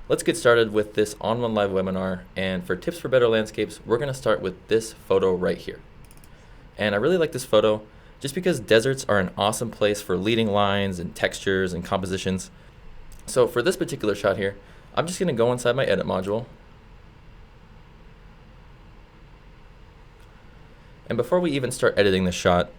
Let's get started with this ON1 live webinar, and for tips for better landscapes, we're going to start with this photo right here. And I really like this photo just because deserts are an awesome place for leading lines and textures and compositions. So for this particular shot here, I'm just going to go inside my edit module. And before we even start editing the shot,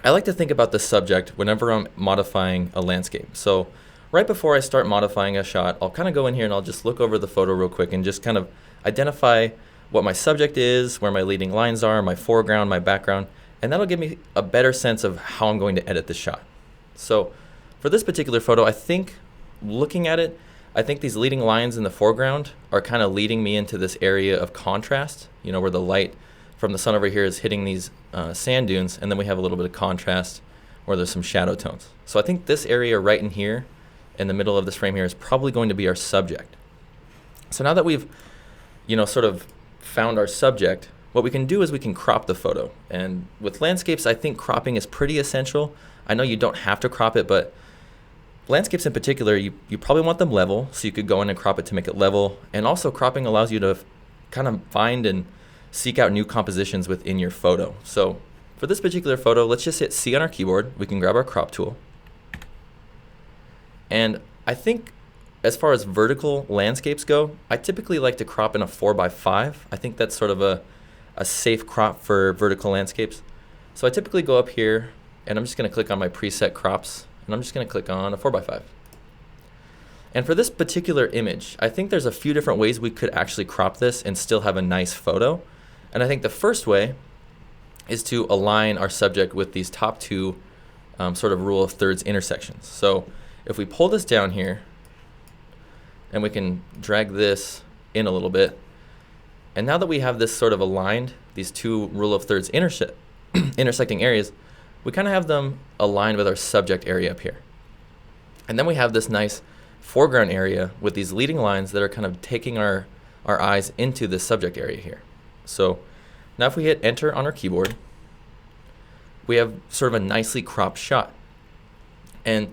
I like to think about the subject whenever I'm modifying a landscape. So right before I start modifying a shot, I'll kind of go in here and I'll just look over the photo real quick and just kind of identify what my subject is, where my leading lines are, my foreground, my background, and that'll give me a better sense of how I'm going to edit the shot. So for this particular photo, I think looking at it, I think these leading lines in the foreground are kind of leading me into this area of contrast, you know, where the light from the sun over here is hitting these sand dunes, and then we have a little bit of contrast where there's some shadow tones. So I think this area right in here, in the middle of this frame here, is probably going to be our subject. So now that we've, sort of found our subject, what we can do is we can crop the photo. And with landscapes, I think cropping is pretty essential. I know you don't have to crop it, but landscapes in particular, you probably want them level, so you could go in and crop it to make it level. And also cropping allows you to kind of find and seek out new compositions within your photo. So for this particular photo, let's just hit C on our keyboard. We can grab our crop tool. And I think as far as vertical landscapes go, I typically like to crop in a 4x5. I think that's sort of a safe crop for vertical landscapes. So I typically go up here and I'm just going to click on my preset crops, and I'm just going to click on a 4x5. And for this particular image, I think there's a few different ways we could actually crop this and still have a nice photo. And I think the first way is to align our subject with these top two sort of rule of thirds intersections. So if we pull this down here, and we can drag this in a little bit, and now that we have this sort of aligned, these two rule of thirds intersecting areas, we kind of have them aligned with our subject area up here. And then we have this nice foreground area with these leading lines that are kind of taking our eyes into this subject area here. So now if we hit enter on our keyboard, we have sort of a nicely cropped shot. And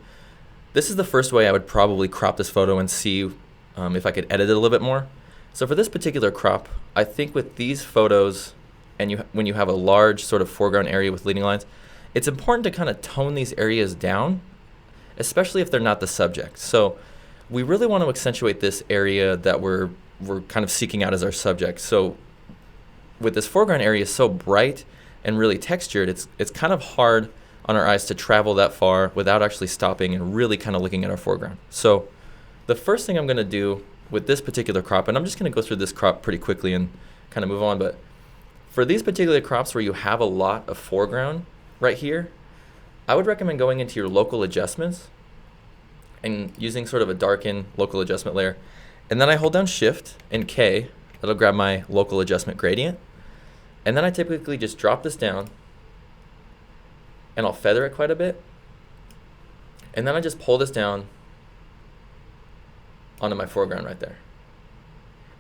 this is the first way I would probably crop this photo and see if I could edit it a little bit more. So for this particular crop, I think with these photos, and when you have a large sort of foreground area with leading lines, it's important to kind of tone these areas down, especially if they're not the subject. So we really want to accentuate this area that we're kind of seeking out as our subject. So with this foreground area so bright and really textured, it's kind of hard on our eyes to travel that far without actually stopping and really kind of looking at our foreground. So the first thing I'm going to do with this particular crop, and I'm just going to go through this crop pretty quickly and kind of move on, but for these particular crops where you have a lot of foreground right here, I would recommend going into your local adjustments and using sort of a darken local adjustment layer. And then I hold down Shift and K. That'll grab my local adjustment gradient. And then I typically just drop this down and I'll feather it quite a bit. And then I just pull this down onto my foreground right there.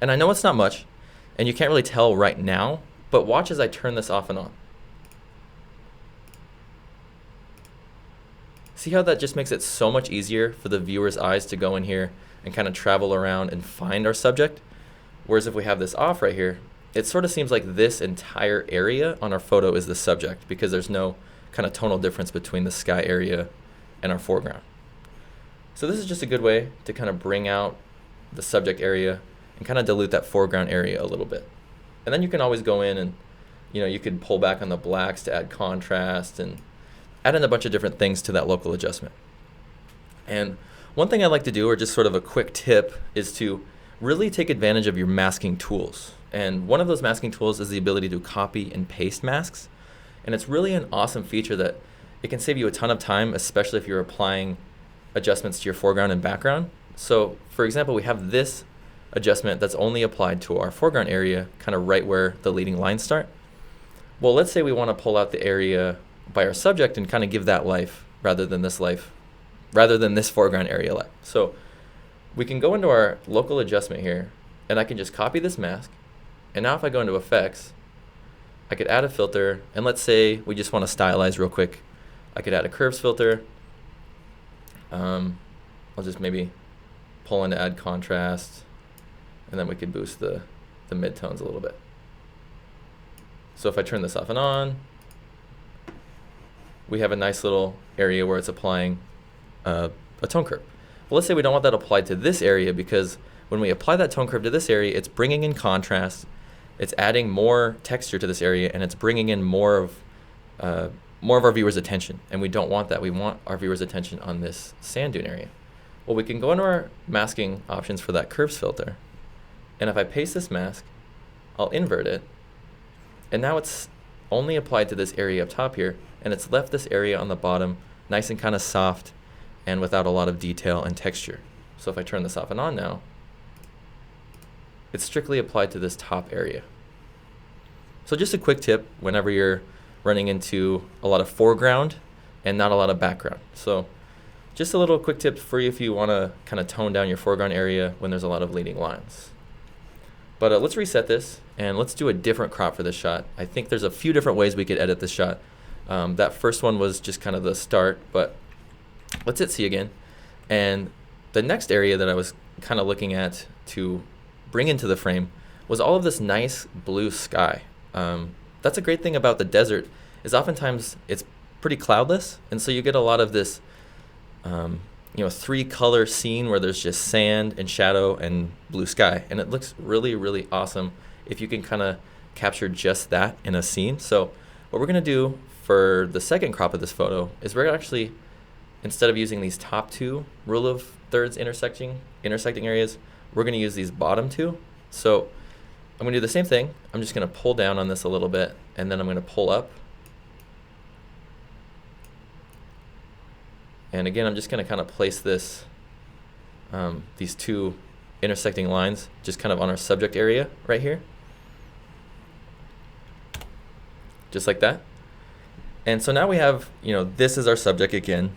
And I know it's not much, and you can't really tell right now, but watch as I turn this off and on. See how that just makes it so much easier for the viewer's eyes to go in here and kind of travel around and find our subject? Whereas if we have this off right here, it sort of seems like this entire area on our photo is the subject because there's no kind of tonal difference between the sky area and our foreground. So this is just a good way to kind of bring out the subject area and kind of dilute that foreground area a little bit. And then you can always go in and, you could pull back on the blacks to add contrast and add in a bunch of different things to that local adjustment. And one thing I like to do, or just sort of a quick tip, is to really take advantage of your masking tools. And one of those masking tools is the ability to copy and paste masks. And it's really an awesome feature that it can save you a ton of time, especially if you're applying adjustments to your foreground and background. So for example, we have this adjustment that's only applied to our foreground area, kind of right where the leading lines start. Well, let's say we want to pull out the area by our subject and kind of give that life rather than this foreground area life. So we can go into our local adjustment here, and I can just copy this mask. And now if I go into effects, I could add a filter, and let's say we just want to stylize real quick. I could add a curves filter. I'll just maybe pull in to add contrast, and then we could boost the midtones a little bit. So if I turn this off and on, we have a nice little area where it's applying a tone curve. Well, let's say we don't want that applied to this area, because when we apply that tone curve to this area, it's bringing in contrast, it's adding more texture to this area, and it's bringing in more of our viewers' attention. And we don't want that. We want our viewers' attention on this sand dune area. Well, we can go into our masking options for that curves filter, and if I paste this mask, I'll invert it, and now it's only applied to this area up top here, and it's left this area on the bottom nice and kind of soft and without a lot of detail and texture. So if I turn this off and on now, it's strictly applied to this top area. So just a quick tip whenever you're running into a lot of foreground and not a lot of background. So just a little quick tip for you if you want to kind of tone down your foreground area when there's a lot of leading lines. But let's reset this and let's do a different crop for this shot. I think there's a few different ways we could edit this shot. That first one was just kind of the start, but let's hit C again. And the next area that I was kind of looking at to bring into the frame was all of this nice blue sky. That's a great thing about the desert, is oftentimes it's pretty cloudless, and so you get a lot of this three-color scene where there's just sand and shadow and blue sky, and it looks really, really awesome if you can kind of capture just that in a scene. So what we're going to do for the second crop of this photo is we're actually, instead of using these top two rule of thirds intersecting areas, we're going to use these bottom two. So I'm going to do the same thing. I'm just going to pull down on this a little bit, and then I'm going to pull up. And again, I'm just going to kind of place this, these two intersecting lines just kind of on our subject area right here. Just like that. And so now we have, this is our subject again.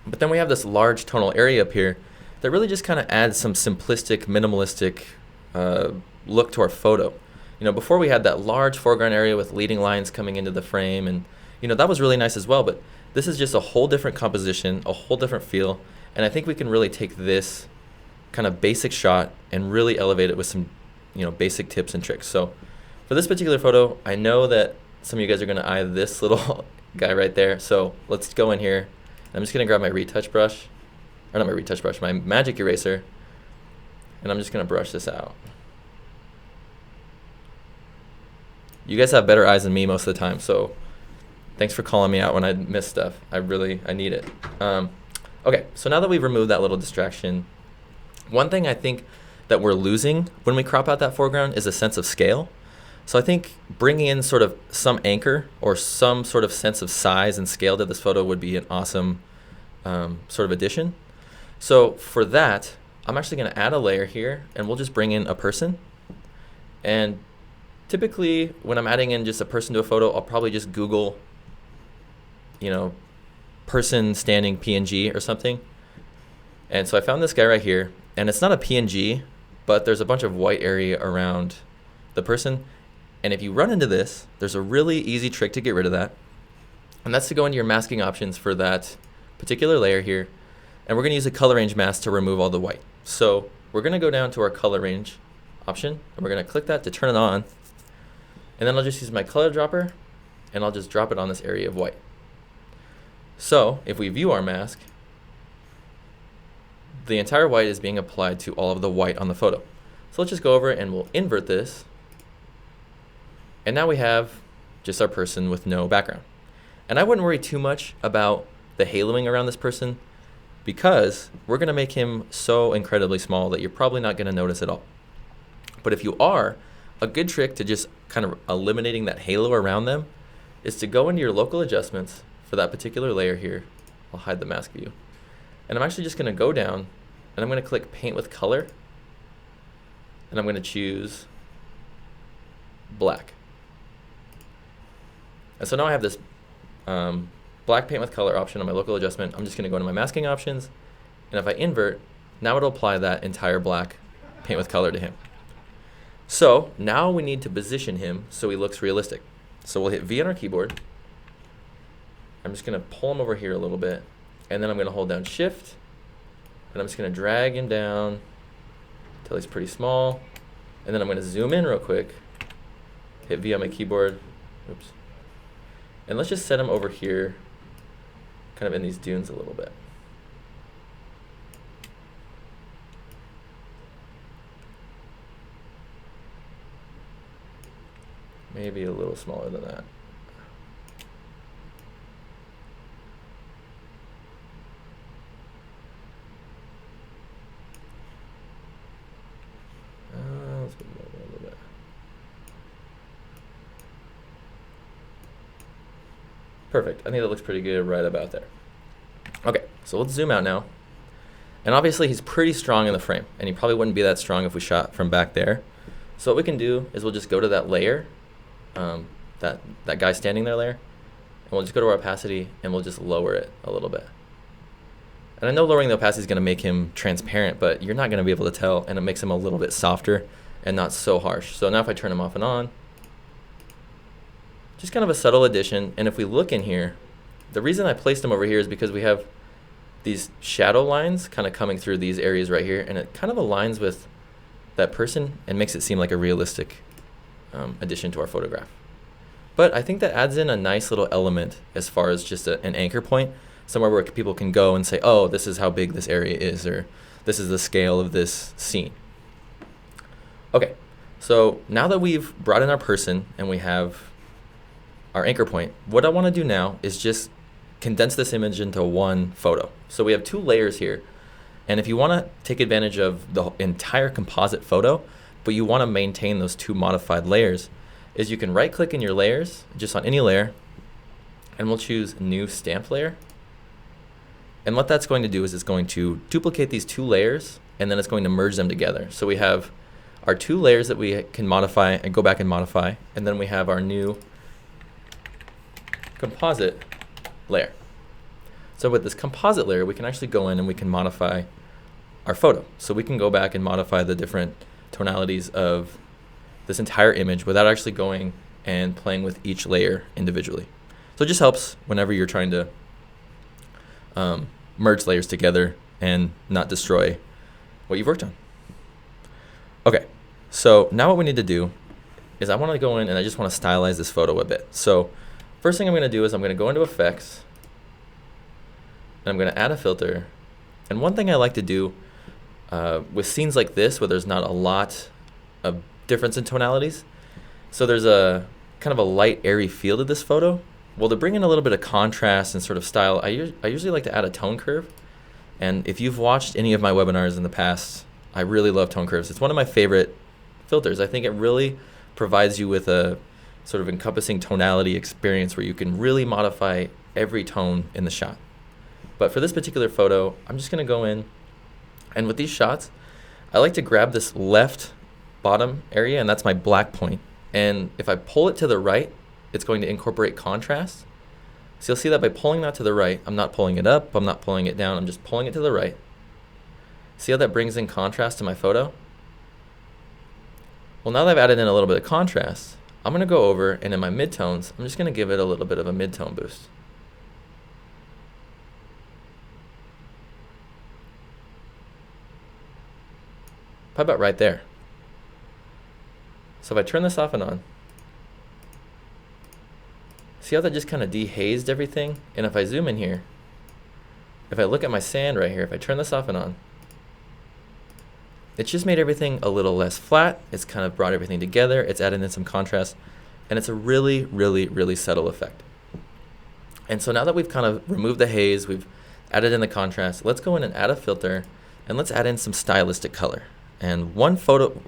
But then we have this large tonal area up here that really just kind of adds some simplistic, minimalistic look to our photo. Before we had that large foreground area with leading lines coming into the frame, and that was really nice as well, but this is just a whole different composition, a whole different feel, and I think we can really take this kind of basic shot and really elevate it with some basic tips and tricks. So for this particular photo, I know that some of you guys are going to eye this little guy right there, so let's go in here. I'm just going to grab my retouch brush, or not my retouch brush, my magic eraser, and I'm just going to brush this out. You guys have better eyes than me most of the time, so thanks for calling me out when I miss stuff. I need it. Okay, so now that we've removed that little distraction, one thing I think that we're losing when we crop out that foreground is a sense of scale. So I think bringing in sort of some anchor or some sort of sense of size and scale to this photo would be an awesome sort of addition. So for that, I'm actually going to add a layer here, and we'll just bring in a person. And typically, when I'm adding in just a person to a photo, I'll probably just Google, person standing PNG or something. And so I found this guy right here, and it's not a PNG, but there's a bunch of white area around the person. And if you run into this, there's a really easy trick to get rid of that. And that's to go into your masking options for that particular layer here. And we're going to use a color range mask to remove all the white. So we're going to go down to our color range option, and we're going to click that to turn it on. And then I'll just use my color dropper, and I'll just drop it on this area of white. So if we view our mask, the entire white is being applied to all of the white on the photo. So let's just go over and we'll invert this. And now we have just our person with no background. And I wouldn't worry too much about the haloing around this person, because we're going to make him so incredibly small that you're probably not going to notice at all. But if you are, a good trick to just kind of eliminating that halo around them is to go into your local adjustments for that particular layer here. I'll hide the mask view. And I'm actually just going to go down, and I'm going to click Paint with Color, and I'm going to choose black. And so now I have this black paint with color option on my local adjustment. I'm just going to go into my masking options, and if I invert, now it'll apply that entire black paint with color to him. So now we need to position him so he looks realistic. So we'll hit V on our keyboard. I'm just going to pull him over here a little bit, and then I'm going to hold down Shift, And I'm just going to drag him down until he's pretty small. And then I'm going to zoom in real quick, hit V on my keyboard. Oops. And let's just set him over here, kind of in these dunes a little bit. Maybe a little smaller than that. Let's move it over a little bit. Perfect. I think that looks pretty good right about there. Okay, so let's zoom out now. And obviously he's pretty strong in the frame, and he probably wouldn't be that strong if we shot from back there. So what we can do is we'll just go to that layer, that guy standing there layer, and we'll just go to our opacity and we'll just lower it a little bit. And I know lowering the opacity is going to make him transparent, but you're not going to be able to tell, and it makes him a little bit softer and not so harsh. So now if I turn him off and on, just kind of a subtle addition. And if we look in here, the reason I placed him over here is because we have these shadow lines kind of coming through these areas right here, and it kind of aligns with that person and makes it seem like a realistic addition to our photograph. But I think that adds in a nice little element as far as just an anchor point, somewhere where people can go and say, oh, this is how big this area is, or this is the scale of this scene. Okay, so now that we've brought in our person and we have our anchor point, what I want to do now is just condense this image into one photo. So we have two layers here, and if you want to take advantage of the entire composite photo, but you want to maintain those two modified layers, is you can right click in your layers, just on any layer, and we'll choose new stamp layer. And what that's going to do is it's going to duplicate these two layers, and then it's going to merge them together. So we have our two layers that we can modify and go back and modify, and then we have our new composite layer. So with this composite layer, we can actually go in and we can modify our photo. So we can go back and modify the different tonalities of this entire image without actually going and playing with each layer individually. So it just helps whenever you're trying to merge layers together and not destroy what you've worked on. Okay, so now what we need to do is I want to go in and I just want to stylize this photo a bit. So first thing I'm going to do is I'm going to go into effects, and I'm going to add a filter. And one thing I like to do with scenes like this where there's not a lot of difference in tonalities, so there's a kind of a light airy feel to this photo. Well, to bring in a little bit of contrast and sort of style, I usually like to add a tone curve. And if you've watched any of my webinars in the past, I really love tone curves. It's one of my favorite filters. I think it really provides you with a sort of encompassing tonality experience where you can really modify every tone in the shot. But for this particular photo, I'm just going to go in, and with these shots, I like to grab this left bottom area, and that's my black point. And if I pull it to the right, it's going to incorporate contrast. So you'll see that by pulling that to the right, I'm not pulling it up, I'm not pulling it down, I'm just pulling it to the right. See how that brings in contrast to my photo? Well, now that I've added in a little bit of contrast, I'm going to go over, and in my midtones, I'm just going to give it a little bit of a midtone boost. Probably about right there. So if I turn this off and on, see how that just kind of dehazed everything? And if I zoom in here, if I look at my sand right here, if I turn this off and on, it's just made everything a little less flat. It's kind of brought everything together. It's added in some contrast, and it's a really, really, really subtle effect. And so now that we've kind of removed the haze, we've added in the contrast, let's go in and add a filter, and let's add in some stylistic color. And one filter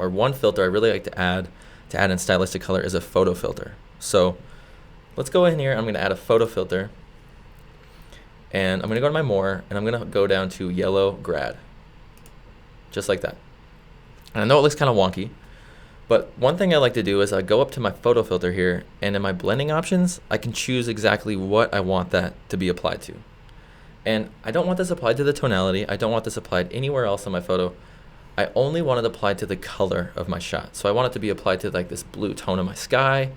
I really like to add in stylistic color is a photo filter. So let's go in here. I'm going to add a photo filter, and I'm going to go to my more, and I'm going to go down to yellow grad, just like that. And I know it looks kind of wonky, but one thing I like to do is I go up to my photo filter here, and in my blending options, I can choose exactly what I want that to be applied to. And I don't want this applied to the tonality. I don't want this applied anywhere else on my photo. I only want it applied to the color of my shot. So I want it to be applied to like this blue tone of my sky,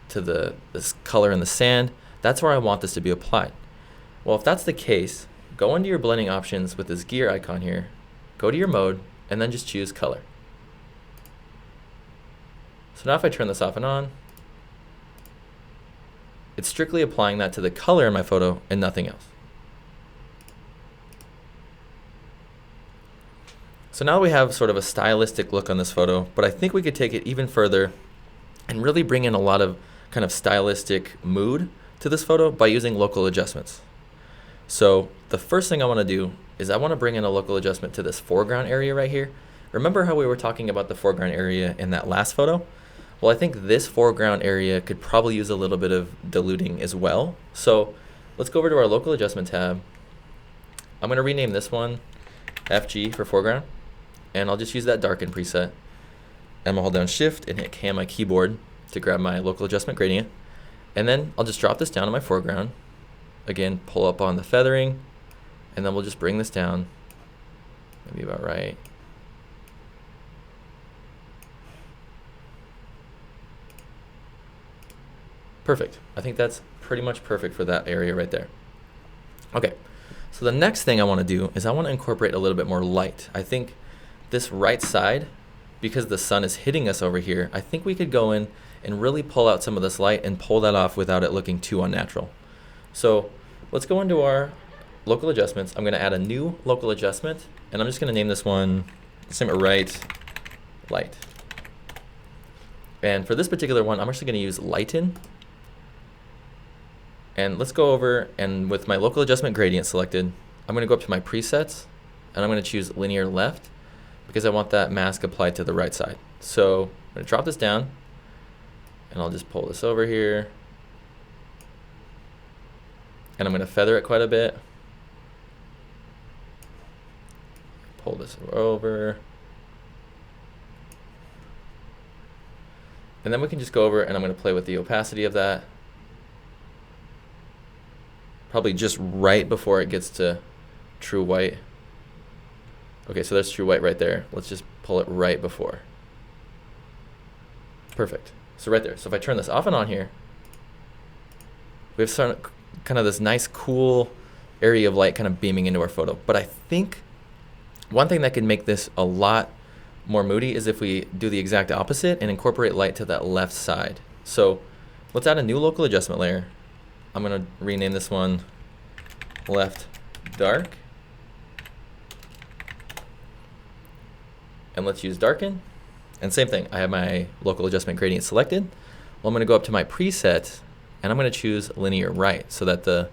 to this color in the sand. That's where I want this to be applied. Well, if that's the case, go into your blending options with this gear icon here, go to your mode, and then just choose color. So now if I turn this off and on, it's strictly applying that to the color in my photo and nothing else. So now we have sort of a stylistic look on this photo, but I think we could take it even further and really bring in a lot of kind of stylistic mood to this photo by using local adjustments. So the first thing I want to do is I want to bring in a local adjustment to this foreground area right here. Remember how we were talking about the foreground area in that last photo? Well, I think this foreground area could probably use a little bit of diluting as well. So let's go over to our local adjustment tab. I'm going to rename this one FG for foreground, and I'll just use that darken preset. I'm going to hold down Shift and hit K on my keyboard to grab my local adjustment gradient. And then I'll just drop this down to my foreground. Again, pull up on the feathering, and then we'll just bring this down, maybe about right. Perfect. I think that's pretty much perfect for that area right there. Okay, so the next thing I want to do is I want to incorporate a little bit more light. I think this right side, because the sun is hitting us over here, I think we could go in and really pull out some of this light and pull that off without it looking too unnatural. So let's go into our local adjustments. I'm going to add a new local adjustment, and I'm just going to name this one, let's name it right light. And for this particular one, I'm actually going to use lighten. And let's go over, and with my local adjustment gradient selected, I'm going to go up to my presets, and I'm going to choose linear left because I want that mask applied to the right side. So I'm going to drop this down, and I'll just pull this over here, and I'm going to feather it quite a bit. Pull this over. And then we can just go over, and I'm going to play with the opacity of that. Probably just right before it gets to true white. Okay, so there's true white right there. Let's just pull it right before. Perfect. So right there. So if I turn this off and on here, we have kind of this nice cool area of light kind of beaming into our photo. But I think one thing that could make this a lot more moody is if we do the exact opposite and incorporate light to that left side. So let's add a new local adjustment layer. I'm going to rename this one left dark. And let's use darken. And same thing, I have my local adjustment gradient selected. Well, I'm going to go up to my preset, and I'm going to choose linear right so that the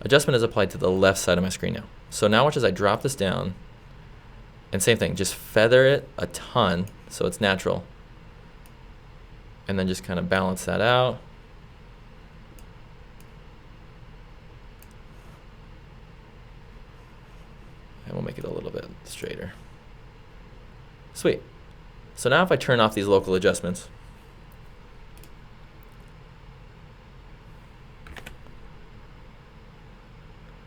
adjustment is applied to the left side of my screen now. So now watch as I drop this down, and same thing, just feather it a ton so it's natural. And then just kind of balance that out. And we'll make it a little bit straighter. Sweet. So now if I turn off these local adjustments,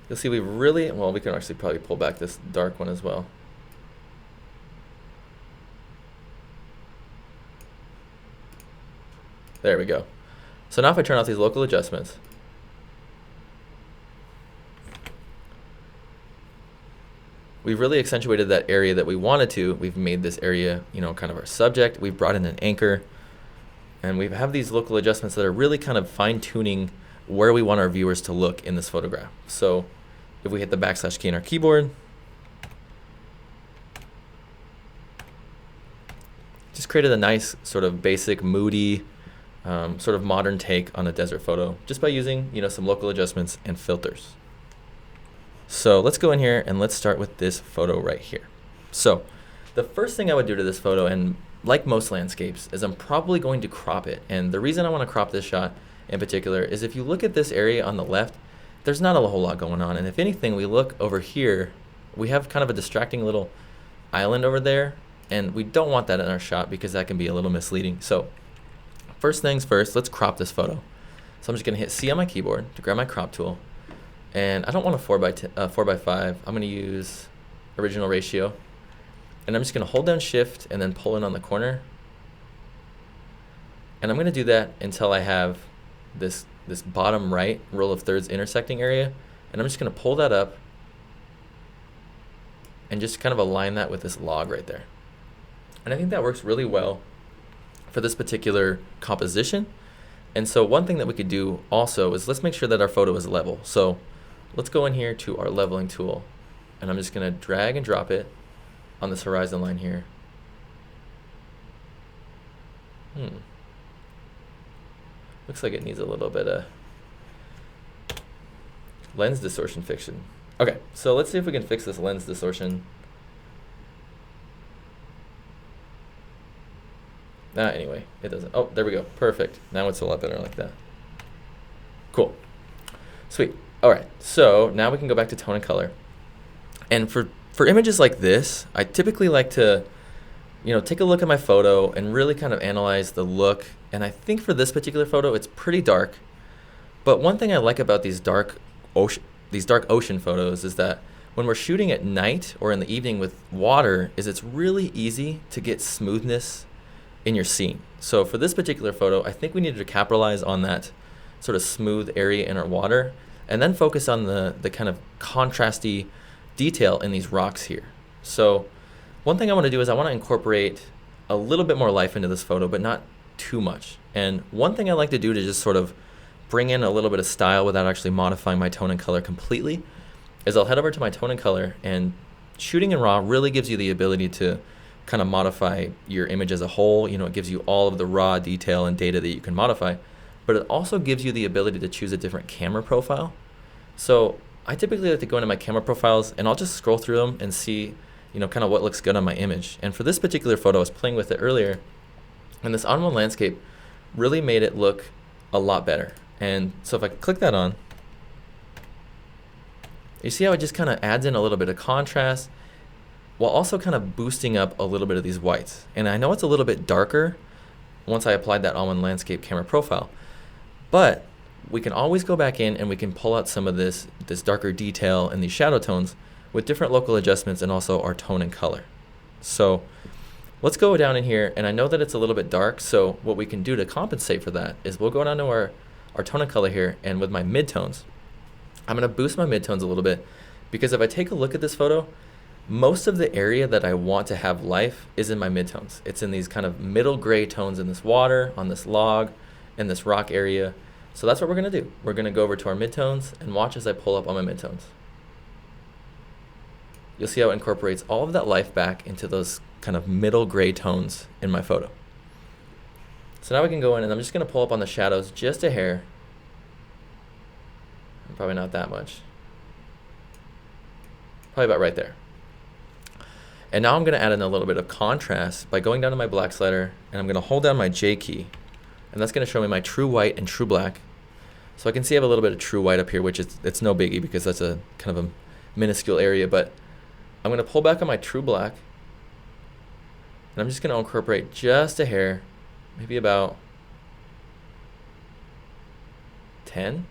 you'll see we really, well, we can actually probably pull back this dark one as well. There we go. So now if I turn off these local adjustments, we've really accentuated that area that we wanted to. We've made this area, you know, kind of our subject. We've brought in an anchor, and we have these local adjustments that are really kind of fine-tuning where we want our viewers to look in this photograph. So if we hit the backslash key on our keyboard, just created a nice sort of basic, moody, sort of modern take on a desert photo just by using, you know, some local adjustments and filters. So let's go in here and let's start with this photo right here. So the first thing I would do to this photo, and like most landscapes, is I'm probably going to crop it. And the reason I want to crop this shot in particular is if you look at this area on the left, there's not a whole lot going on. And if anything, we look over here, we have kind of a distracting little island over there, and we don't want that in our shot because that can be a little misleading. So first things first, let's crop this photo. So I'm just going to hit C on my keyboard to grab my crop tool. And I don't want a 4x5. I'm going to use original ratio. And I'm just going to hold down Shift and then pull in on the corner. And I'm going to do that until I have this bottom right row of thirds intersecting area. And I'm just going to pull that up and just kind of align that with this log right there. And I think that works really well for this particular composition. And so one thing that we could do also is let's make sure that our photo is level. So let's go in here to our leveling tool, and I'm just gonna drag and drop it on this horizon line here. Looks like it needs a little bit of lens distortion fixation. Okay, so let's see if we can fix this lens distortion. Anyway, it doesn't. Oh, there we go. Perfect. Now it's a lot better like that. Cool. Sweet. All right, so now we can go back to tone and color. And for images like this, I typically like to, take a look at my photo and really kind of analyze the look. And I think for this particular photo, it's pretty dark. But one thing I like about these dark ocean photos is that when we're shooting at night or in the evening with water, is it's really easy to get smoothness in your scene. So for this particular photo, I think we needed to capitalize on that sort of smooth area in our water, and then focus on the kind of contrasty detail in these rocks here. So one thing I want to do is I want to incorporate a little bit more life into this photo, but not too much. And one thing I like to do to just sort of bring in a little bit of style without actually modifying my tone and color completely is I'll head over to my tone and color, and shooting in RAW really gives you the ability to kind of modify your image as a whole. It gives you all of the raw detail and data that you can modify, but it also gives you the ability to choose a different camera profile. So I typically like to go into my camera profiles, and I'll just scroll through them and see, kind of what looks good on my image. And for this particular photo, I was playing with it earlier, and this ON1 landscape really made it look a lot better. And so if I click that on, you see how it just kind of adds in a little bit of contrast while also kind of boosting up a little bit of these whites. And I know it's a little bit darker once I applied that ON1 landscape camera profile, but we can always go back in and we can pull out some of this darker detail and these shadow tones with different local adjustments and also our tone and color. So let's go down in here, and I know that it's a little bit dark, so what we can do to compensate for that is we'll go down to our tone and color here, and with my midtones, I'm gonna boost my midtones a little bit, because if I take a look at this photo, most of the area that I want to have life is in my midtones. It's in these kind of middle gray tones in this water, on this log, and this rock area. So that's what we're gonna do. We're gonna go over to our midtones and watch as I pull up on my midtones. You'll see how it incorporates all of that life back into those kind of middle gray tones in my photo. So now we can go in, and I'm just gonna pull up on the shadows just a hair. Probably not that much. Probably about right there. And now I'm gonna add in a little bit of contrast by going down to my black slider, and I'm gonna hold down my J key, and that's gonna show me my true white and true black. So I can see I have a little bit of true white up here, which it's no biggie because that's a kind of a minuscule area, but I'm gonna pull back on my true black, and I'm just gonna incorporate just a hair, maybe about 10.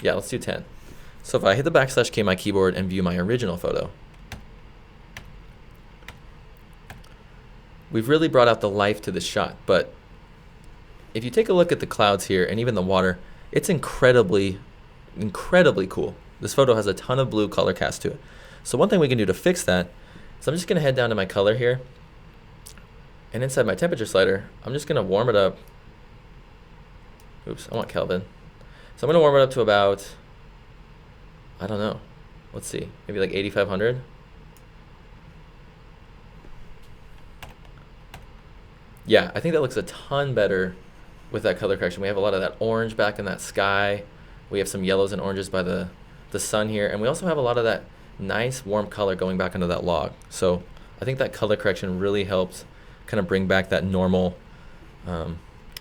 Yeah, let's do 10. So if I hit the \K on my keyboard and view my original photo, we've really brought out the life to this shot. But if you take a look at the clouds here and even the water, it's incredibly, incredibly cool. This photo has a ton of blue color cast to it. So one thing we can do to fix that is I'm just gonna head down to my color here, and inside my temperature slider, I'm just gonna warm it up. Oops, I want Kelvin. So I'm gonna warm it up to about, I don't know, let's see, maybe like 8,500. Yeah, I think that looks a ton better with that color correction. We have a lot of that orange back in that sky. We have some yellows and oranges by the sun here, and we also have a lot of that nice warm color going back into that log. So I think that color correction really helps kind of bring back that normal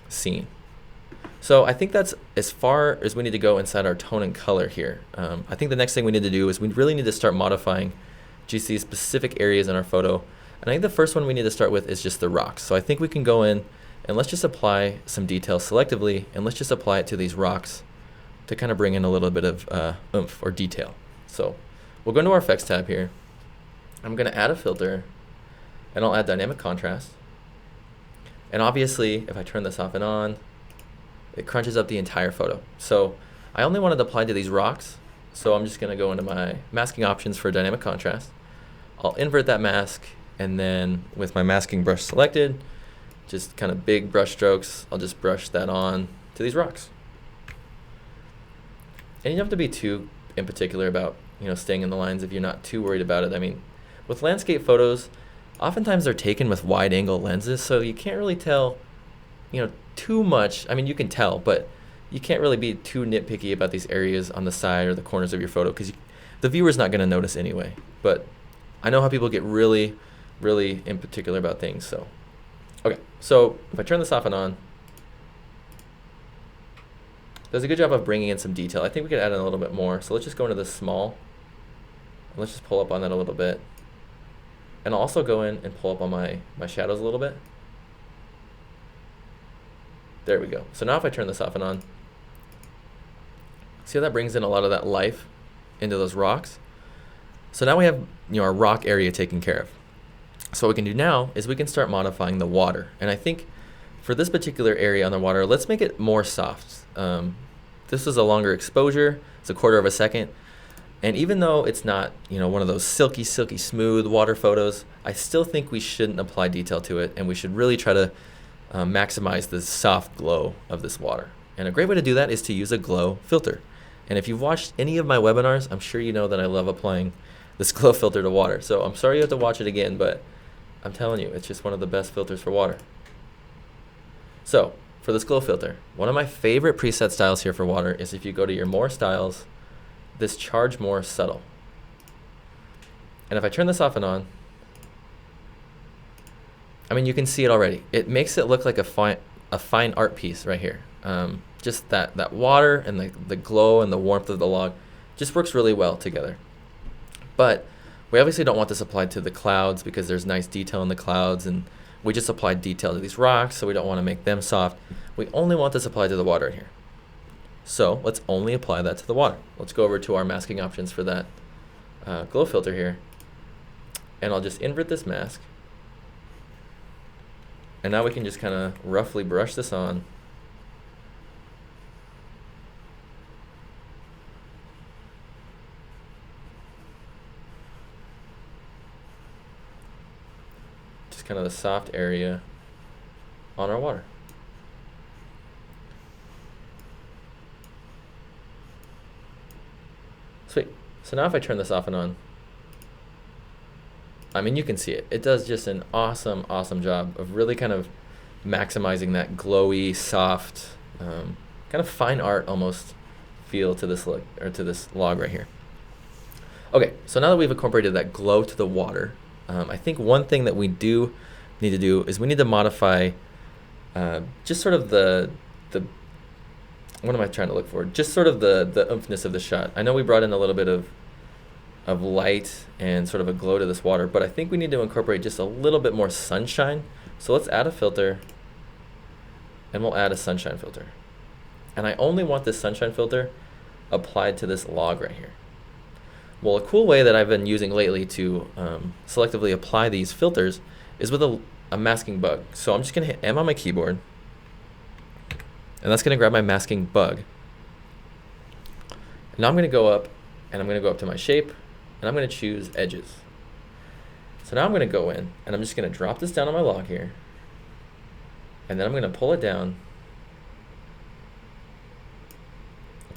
scene. So I think that's as far as we need to go inside our tone and color here. I think the next thing we need to do is we really need to start modifying just these specific areas in our photo. And I think the first one we need to start with is just the rocks. So I think we can go in and let's just apply some detail selectively, and let's just apply it to these rocks to kind of bring in a little bit of oomph or detail. So we'll go into our effects tab here. I'm gonna add a filter, and I'll add dynamic contrast. And obviously, if I turn this off and on, it crunches up the entire photo. So I only wanted to apply to these rocks, so I'm just gonna go into my masking options for dynamic contrast. I'll invert that mask, and then with my masking brush selected, just kind of big brush strokes, I'll just brush that on to these rocks. And you don't have to be too in particular about, staying in the lines if you're not too worried about it. I mean, with landscape photos, oftentimes they're taken with wide angle lenses, so you can't really tell, too much. I mean, you can tell, but you can't really be too nitpicky about these areas on the side or the corners of your photo, because the viewer's not going to notice anyway. But I know how people get really, really in particular about things. So, okay, so if I turn this off and on, does a good job of bringing in some detail. I think we could add in a little bit more. So let's just go into this small. And let's just pull up on that a little bit. And I'll also go in and pull up on my shadows a little bit. There we go. So now if I turn this off and on, see how that brings in a lot of that life into those rocks? So now we have our rock area taken care of. So what we can do now is we can start modifying the water. And I think for this particular area on the water, let's make it more soft. This is a longer exposure. It's a 1/4 of a second. And even though it's not, one of those silky, smooth water photos, I still think we shouldn't apply detail to it, and we should really try to maximize the soft glow of this water. And a great way to do that is to use a glow filter. And if you've watched any of my webinars, I'm sure you know that I love applying this glow filter to water. So I'm sorry you have to watch it again, but I'm telling you, it's just one of the best filters for water. So for this glow filter, one of my favorite preset styles here for water is if you go to your more styles, this charge more subtle. And if I turn this off and on, I mean, you can see it already. It makes it look like a fine art piece right here. Just that water and the glow and the warmth of the log just works really well together. But we obviously don't want this applied to the clouds because there's nice detail in the clouds, and we just applied detail to these rocks, so we don't want to make them soft. We only want this applied to the water in here. So let's only apply that to the water. Let's go over to our masking options for that glow filter here. And I'll just invert this mask. And now we can just kind of roughly brush this on. Just kind of the soft area on our water. Sweet. So now if I turn this off and on, I mean, you can see it. It does just an awesome, awesome job of really kind of maximizing that glowy, soft, kind of fine art almost feel to this look, or to this log right here. Okay, so now that we've incorporated that glow to the water, I think one thing that we do need to do is we need to modify just sort of the what am I trying to look for? Just sort of the oomphness of the shot. I know we brought in a little bit of light and sort of a glow to this water, but I think we need to incorporate just a little bit more sunshine. So let's add a filter, and we'll add a sunshine filter. And I only want this sunshine filter applied to this log right here. Well, a cool way that I've been using lately to selectively apply these filters is with a masking bug. So I'm just gonna hit M on my keyboard, and that's gonna grab my masking bug. And now I'm gonna go up, and I'm gonna go up to my shape, and I'm gonna choose edges. So now I'm gonna go in, and I'm just gonna drop this down on my log here, and then I'm gonna pull it down,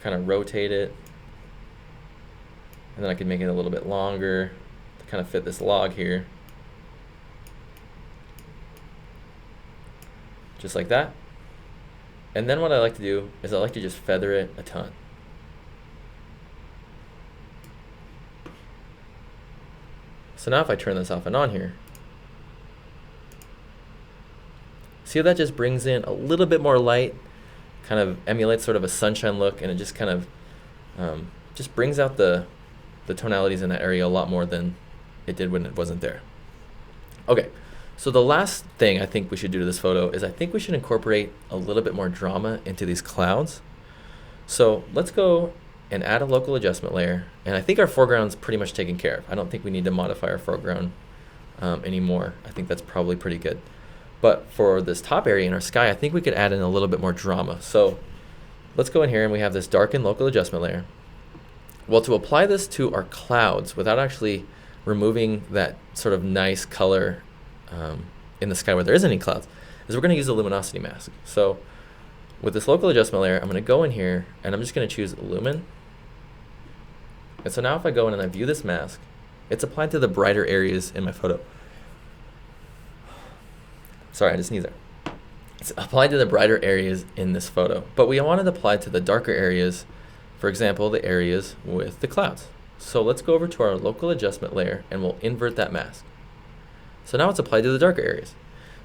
kind of rotate it, and then I can make it a little bit longer to kind of fit this log here. Just like that. And then what I like to do is I like to just feather it a ton. So now if I turn this off and on here, see how that just brings in a little bit more light, kind of emulates sort of a sunshine look, and it just kind of just brings out the tonalities in that area a lot more than it did when it wasn't there. Okay, so the last thing I think we should do to this photo is I think we should incorporate a little bit more drama into these clouds. So let's go and add a local adjustment layer, and I think our foreground's pretty much taken care of. I don't think we need to modify our foreground anymore. I think that's probably pretty good. But for this top area in our sky, I think we could add in a little bit more drama. So let's go in here, and we have this darken local adjustment layer. Well, to apply this to our clouds without actually removing that sort of nice color in the sky where there isn't any clouds, is we're going to use a luminosity mask. So with this local adjustment layer, I'm going to go in here and I'm just going to choose Lumen. And so now if I go in and I view this mask, it's applied to the brighter areas in my photo. Sorry, I just sneezed there. It's applied to the brighter areas in this photo, but we want it applied to the darker areas, for example, the areas with the clouds. So let's go over to our local adjustment layer and we'll invert that mask. So now it's applied to the darker areas.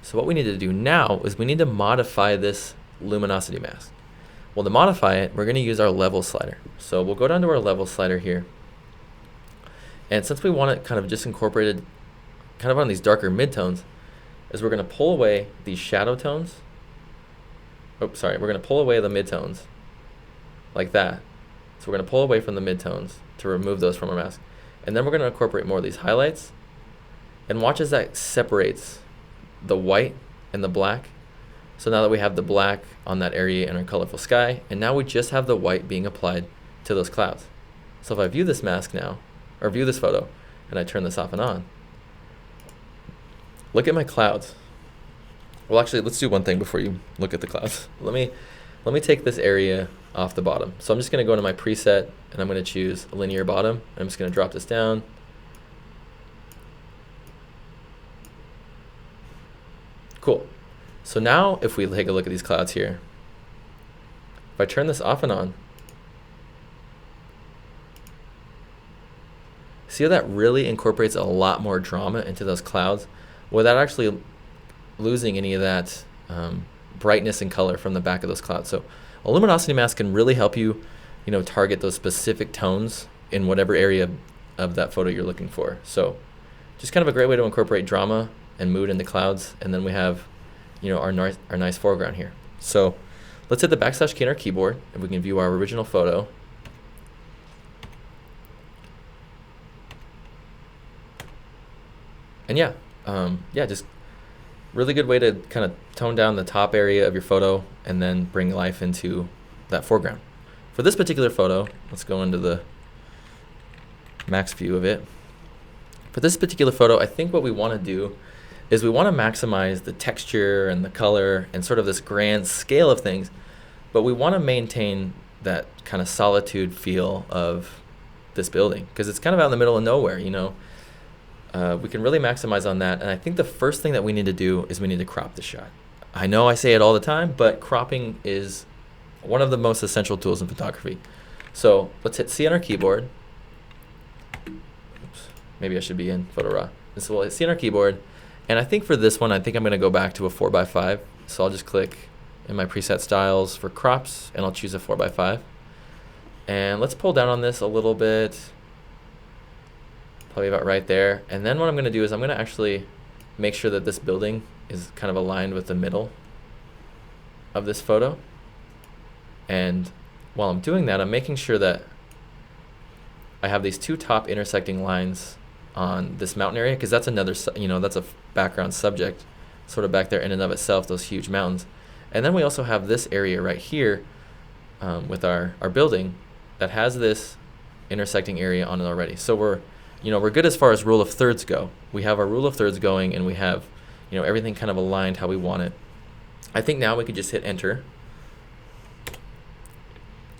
So what we need to do now is we need to modify this luminosity mask. Well, to modify it, we're going to use our level slider. So we'll go down to our level slider here. And since we want it kind of just incorporated kind of on these darker midtones, is we're going to pull away these shadow tones. We're going to pull away the midtones like that. So we're going to pull away from the midtones to remove those from our mask. And then we're going to incorporate more of these highlights. And watch as that separates the white and the black. So now that we have the black on that area in our colorful sky, and now we just have the white being applied to those clouds. So if I view this mask now, or view this photo, and I turn this off and on, look at my clouds. Well, actually, let's do one thing before you look at the clouds. Let me take this area off the bottom. So I'm just going to go into my preset, and I'm going to choose a linear bottom. I'm just going to drop this down. Cool. So now if we take a look at these clouds here, if I turn this off and on, see how that really incorporates a lot more drama into those clouds without actually losing any of that brightness and color from the back of those clouds. So a luminosity mask can really help you, target those specific tones in whatever area of that photo you're looking for. So just kind of a great way to incorporate drama and mood in the clouds, and then we have our nice foreground here. So let's hit the # key on our keyboard and we can view our original photo. And just really good way to kind of tone down the top area of your photo and then bring life into that foreground. For this particular photo, let's go into the max view of it. For this particular photo, I think what we want to do is we want to maximize the texture and the color and sort of this grand scale of things, but we want to maintain that kind of solitude feel of this building because it's kind of out in the middle of nowhere, we can really maximize on that. And I think the first thing that we need to do is we need to crop the shot. I know I say it all the time, but cropping is one of the most essential tools in photography. So let's hit C on our keyboard. Oops, maybe I should be in Photo RAW. So we'll hit C on our keyboard. And I think for this one, I'm going to go back to a 4x5. So I'll just click in my preset styles for crops, and I'll choose a 4x5. And let's pull down on this a little bit, probably about right there. And then what I'm going to do is I'm going to actually make sure that this building is kind of aligned with the middle of this photo. And while I'm doing that, I'm making sure that I have these two top intersecting lines on this mountain area, because that's another, that's a background subject sort of back there in and of itself, those huge mountains. And then we also have this area right here with our building that has this intersecting area on it already. So we're good as far as rule of thirds go. We have our rule of thirds going, and we have everything kind of aligned how we want it. I think now we could just hit enter.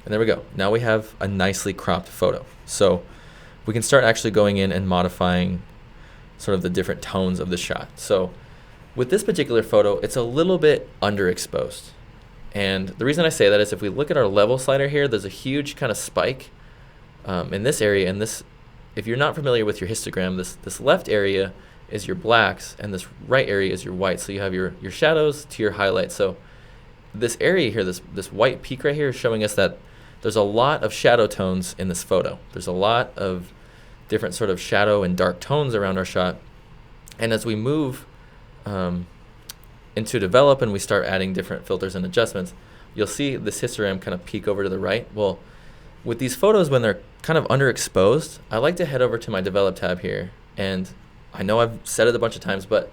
And there we go. Now we have a nicely cropped photo. So we can start actually going in and modifying sort of the different tones of the shot. So with this particular photo, it's a little bit underexposed. And the reason I say that is if we look at our level slider here, there's a huge kind of spike in this area. And this, if you're not familiar with your histogram, this left area is your blacks and this right area is your whites. So you have your shadows to your highlights. So this area here, this white peak right here is showing us that there's a lot of shadow tones in this photo. There's a lot of different sort of shadow and dark tones around our shot. And as we move into develop and we start adding different filters and adjustments, you'll see this histogram kind of peek over to the right. Well, with these photos, when they're kind of underexposed, I like to head over to my develop tab here. And I know I've said it a bunch of times, but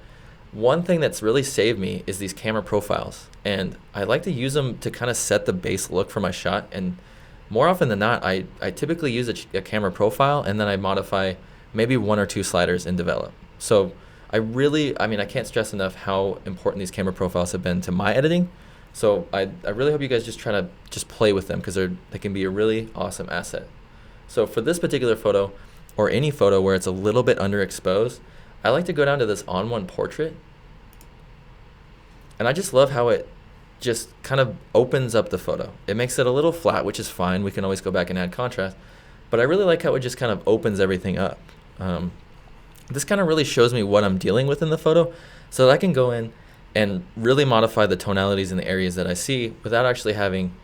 one thing that's really saved me is these camera profiles. And I like to use them to kind of set the base look for my shot. And more often than not, I typically use a camera profile and then I modify maybe 1 or 2 sliders in develop. So I mean, I can't stress enough how important these camera profiles have been to my editing. So I really hope you guys just try to just play with them, because they can be a really awesome asset. So for this particular photo, or any photo where it's a little bit underexposed, I like to go down to this ON1 portrait. And I just love how it just kind of opens up the photo. It makes it a little flat, which is fine. We can always go back and add contrast. But I really like how it just kind of opens everything up. This kind of really shows me what I'm dealing with in the photo, so that I can go in and really modify the tonalities in the areas that I see without actually having,